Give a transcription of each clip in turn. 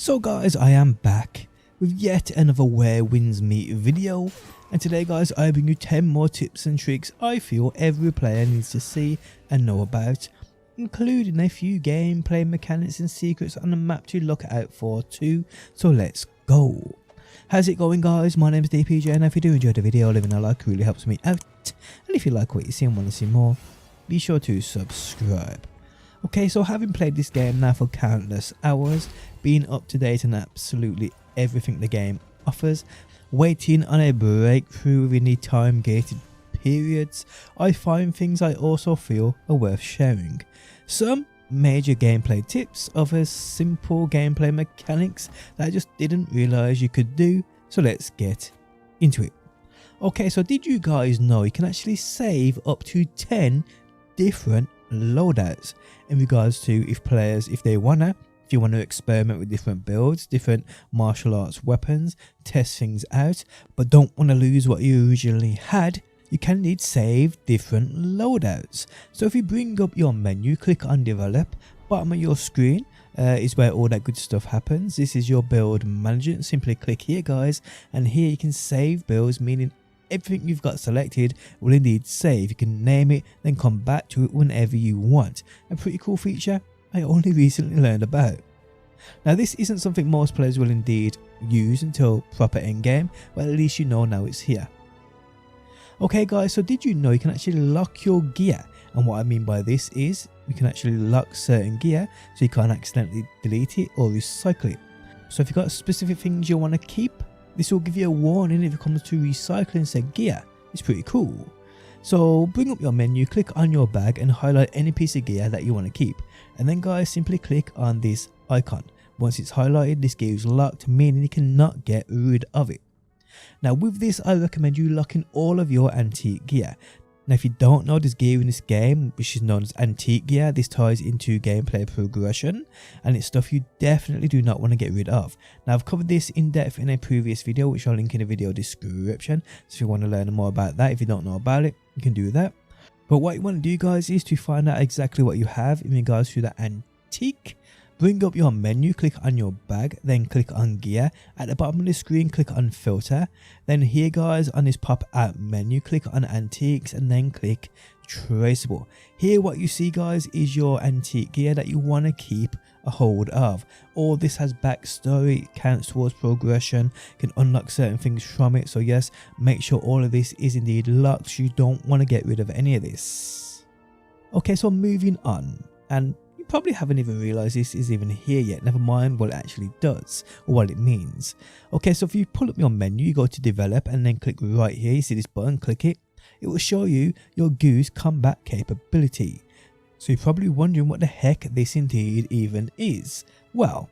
So guys, I am back with yet another Where Winds Meet video, and today guys I bring you 10 more tips and tricks I feel every player needs to see and know about, including a few gameplay mechanics and secrets on the map to look out for too. So let's go. How's it going guys? My name is DPJ, and if you do enjoy the video, leaving a like really helps me out, and if you like what you see and want to see more, be sure to subscribe. Okay, so having played this game now for countless hours, being up to date on absolutely everything the game offers, waiting on a breakthrough within the time gated periods, I find things I also feel are worth sharing. Some major gameplay tips, others simple gameplay mechanics that I just didn't realise you could do, so let's get into it. Okay, so did you guys know you can actually save up to 10 different loadouts in regards to if you want to experiment with different builds, different martial arts weapons, test things out, but don't want to lose what you originally had, you can indeed save different loadouts. So if you bring up your menu, click on develop, bottom of your screen is where all that good stuff happens. This is your build manager. Simply click here guys, and here you can save builds, meaning everything you've got selected will indeed save. You can name it, then come back to it whenever you want. A pretty cool feature I only recently learned about. Now this isn't something most players will indeed use until proper endgame, but at least you know now it's here. Okay guys, so did you know you can actually lock your gear? And what I mean by this is you can actually lock certain gear so you can't accidentally delete it or recycle it. So if you've got specific things you want to keep, this will give you a warning if it comes to recycling said gear. It's pretty cool. So bring up your menu, click on your bag and highlight any piece of gear that you want to keep. And then guys, simply click on this icon. Once it's highlighted, this gear is locked, meaning you cannot get rid of it. Now with this, I recommend you locking all of your antique gear. Now if you don't know, there's gear in this game which is known as antique gear. This ties into gameplay progression and it's stuff you definitely do not want to get rid of. Now I've covered this in depth in a previous video which I'll link in the video description, so if you want to learn more about that, if you don't know about it, you can do that. But what you want to do guys is to find out exactly what you have in regards to the antique. Bring up your menu, click on your bag, then click on gear. At the bottom of the screen, click on filter. Then here guys, on this pop out menu, click on antiques and then click traceable. Here what you see guys is your antique gear that you want to keep a hold of. All this has backstory, it counts towards progression, can unlock certain things from it. So yes, make sure all of this is indeed locked. You don't want to get rid of any of this. Okay, so moving on, and you probably haven't even realized this is even here yet, never mind what it actually does or what it means. Okay, so if you pull up your menu, you go to develop and then click right here, you see this button, click it. It will show you your Goose combat capability. So you're probably wondering what the heck this indeed even is. Well,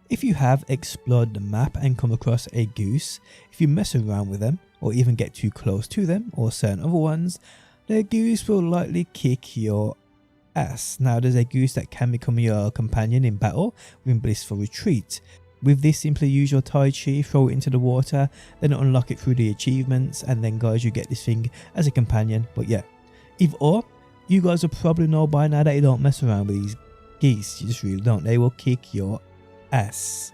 if you have explored the map and come across a Goose, if you mess around with them or even get too close to them or certain other ones, the Goose will likely kick your ass. Now there's a Goose that can become your companion in battle within Blissful Retreat. With this, simply use your Tai Chi, throw it into the water, then unlock it through the achievements, and then guys you get this thing as a companion. But yeah, either or, you guys will probably know by now that you don't mess around with these geese. You just really don't. They will kick your ass.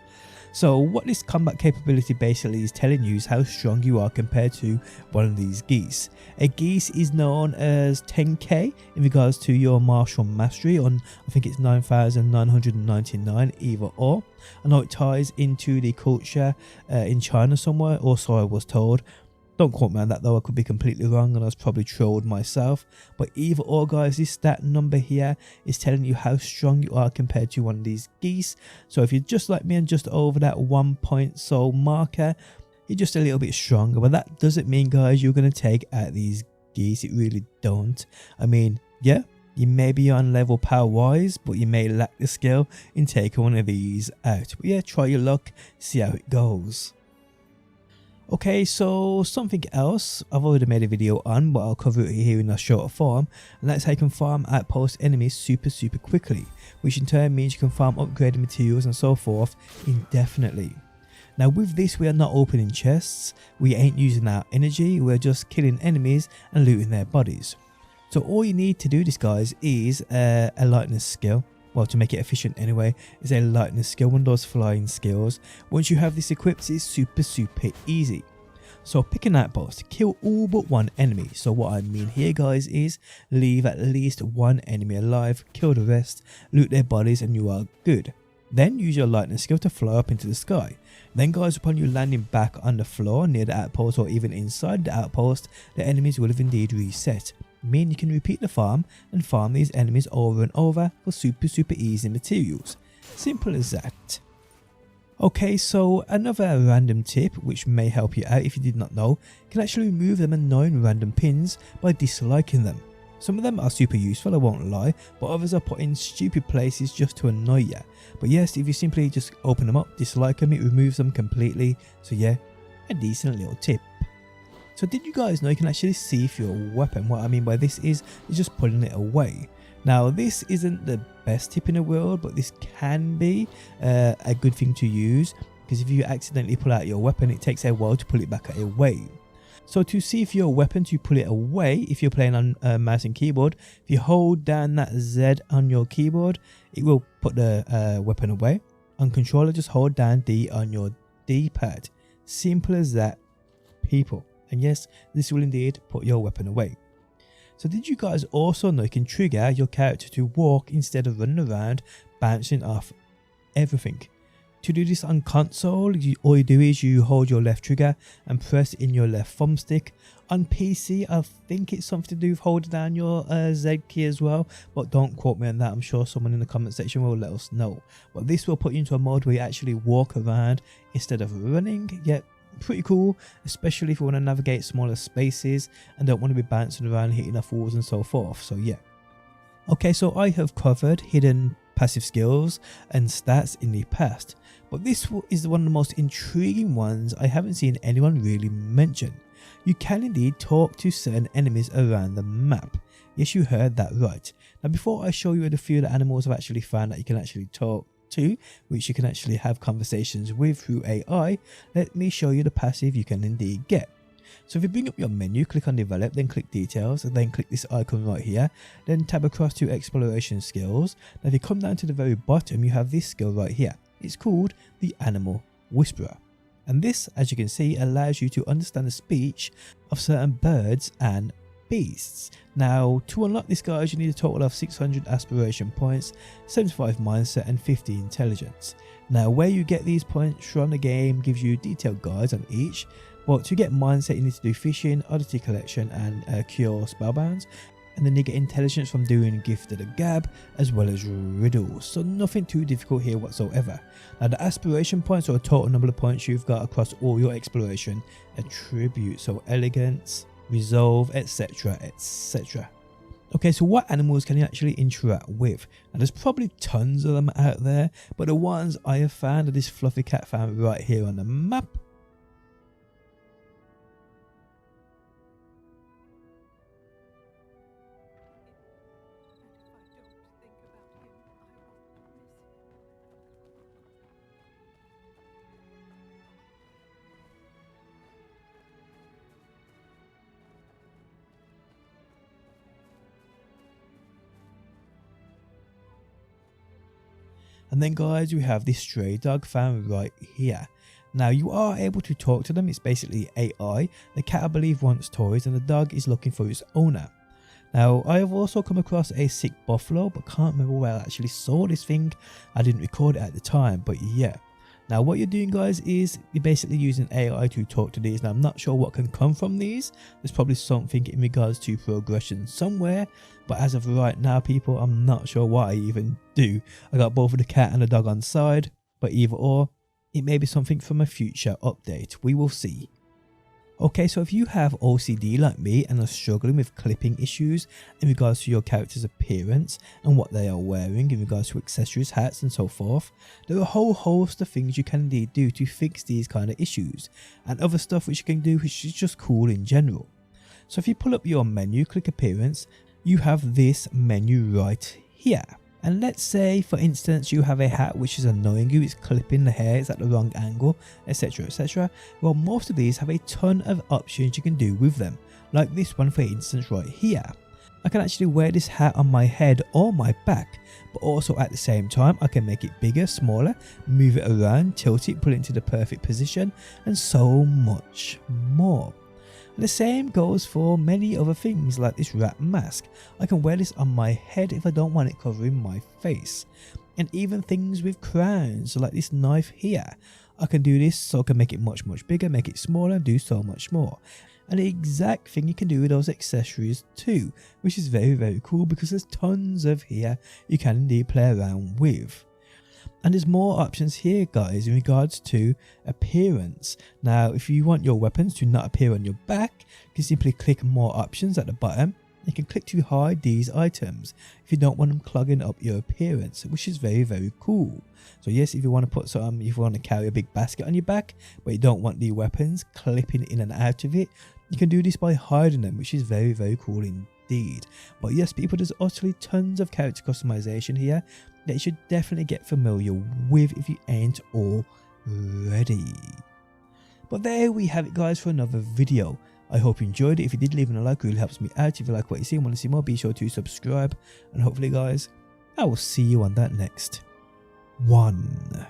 So what this combat capability basically is telling you is how strong you are compared to one of these geese. A geese is known as 10k in regards to your martial mastery on, I think it's 9,999 either or. I know it ties into the culture in China somewhere, also I was told. Don't quote me on that though, I could be completely wrong and I was probably trolled myself. But either or guys, this stat number here is telling you how strong you are compared to one of these geese. So if you're just like me and just over that 1 point soul marker, you're just a little bit stronger. But that doesn't mean guys you're going to take out these geese, it really don't. I mean, yeah, you may be on level power wise, but you may lack the skill in taking one of these out. But yeah, try your luck, see how it goes. Okay, so something else I've already made a video on, but I'll cover it here in a shorter form, and that's how you can farm outpost enemies super quickly, which in turn means you can farm upgraded materials and so forth indefinitely. Now with this, we are not opening chests, we ain't using our energy, we're just killing enemies and looting their bodies. So all you need to do this guys is a lightness skill. well, to make it efficient anyway, is a lightness skill, one of those flying skills. Once you have this equipped, it's super easy. So pick an outpost, kill all but one enemy. So what I mean here guys is leave at least one enemy alive, kill the rest, loot their bodies and you are good. Then use your lightning skill to fly up into the sky. Then guys, upon you landing back on the floor near the outpost or even inside the outpost, the enemies will have indeed reset. Meaning you can repeat the farm and farm these enemies over and over for super easy materials. Simple as that. Okay, so another random tip which may help you out if you did not know, you can actually remove them annoying random pins by disliking them. Some of them are super useful, I won't lie, but others are put in stupid places just to annoy you. But yes, if you simply just open them up, dislike them, it removes them completely. So yeah, a decent little tip. So did you guys know you can actually see if your weapon? What I mean by this is just pulling it away. Now this isn't the best tip in the world, but this can be a good thing to use, because if you accidentally pull out your weapon, it takes a while to pull it back away. So to see if your weapon, to pull it away, if you're playing on mouse and keyboard, if you hold down that Z on your keyboard, it will put the weapon away. On controller, just hold down D on your D-pad. Simple as that, people. And yes, this will indeed put your weapon away. So did you guys also know you can trigger your character to walk instead of running around bouncing off everything? To do this on console, all you do is you hold your left trigger and press in your left thumbstick. On PC, I think it's something to do with holding down your Z key as well, but don't quote me on that. I'm sure someone in the comment section will let us know. But this will put you into a mode where you actually walk around instead of running. Yep. Pretty cool, especially if you want to navigate smaller spaces and don't want to be bouncing around, hitting off walls and so forth. So yeah. Okay, so I have covered hidden passive skills and stats in the past, but this is one of the most intriguing ones I haven't seen anyone really mention. You can indeed talk to certain enemies around the map. Yes, you heard that right. Now before I show you the few of the animals I've actually found that you can actually talk to, which you can actually have conversations with through AI, let me show you the passive you can indeed get. So if you bring up your menu, click on develop, then click details, and then click this icon right here, then tab across to exploration skills. Now if you come down to the very bottom, you have this skill right here. It's called the animal whisperer, and this, as you can see, allows you to understand the speech of certain birds and beasts. Now to unlock this guys, you need a total of 600 aspiration points, 75 mindset and 50 intelligence. Now where you get these points from, the game gives you detailed guides on each, but to get mindset you need to do fishing, oddity collection and cure spellbounds, and then you get intelligence from doing gift of the gab as well as riddles. So nothing too difficult here whatsoever. Now the aspiration points are a total number of points you've got across all your exploration attributes, so elegance, resolve, etc. etc. Okay, so what animals can you actually interact with? Now there's probably tons of them out there, but the ones I have found are this fluffy cat found right here on the map. And then guys, we have this stray dog found right here. Now you are able to talk to them, it's basically AI. The cat I believe wants toys and the dog is looking for its owner. Now I have also come across a sick buffalo, but can't remember where I actually saw this thing. I didn't record it at the time, but yeah. Now what you're doing guys is you're basically using AI to talk to these. Now I'm not sure what can come from these. There's probably something in regards to progression somewhere, but as of right now people, I'm not sure what I even do. I got both of the cat and the dog on side, but either or, it may be something from a future update. We will see. Okay, so if you have OCD like me and are struggling with clipping issues in regards to your character's appearance and what they are wearing in regards to accessories, hats and so forth, there are a whole host of things you can indeed do to fix these kind of issues, and other stuff which you can do which is just cool in general. So if you pull up your menu, click appearance, you have this menu right here. And let's say for instance you have a hat which is annoying you, it's clipping the hair, it's at the wrong angle, etc etc. Well, most of these have a ton of options you can do with them, like this one for instance right here. I can actually wear this hat on my head or my back, but also at the same time I can make it bigger, smaller, move it around, tilt it, put it into the perfect position, and so much more. And the same goes for many other things like this rat mask. I can wear this on my head if I don't want it covering my face. And even things with crowns like this knife here. I can do this so I can make it much bigger, make it smaller, and do so much more. And the exact thing you can do with those accessories too, which is very cool because there's tons of here you can indeed play around with. And there's more options here guys in regards to appearance. Now if you want your weapons to not appear on your back, you can simply click more options at the bottom. You can click to hide these items if you don't want them clogging up your appearance, which is very cool. So yes, if you want to put some, if you want to carry a big basket on your back but you don't want the weapons clipping in and out of it, you can do this by hiding them, which is very cool indeed. But yes people, there's utterly tons of character customization here that you should definitely get familiar with if you ain't already. But there we have it guys for another video. I hope you enjoyed it. If you did, leaving a like really helps me out. If you like what you see and want to see more, be sure to subscribe. And hopefully guys, I will see you on that next one.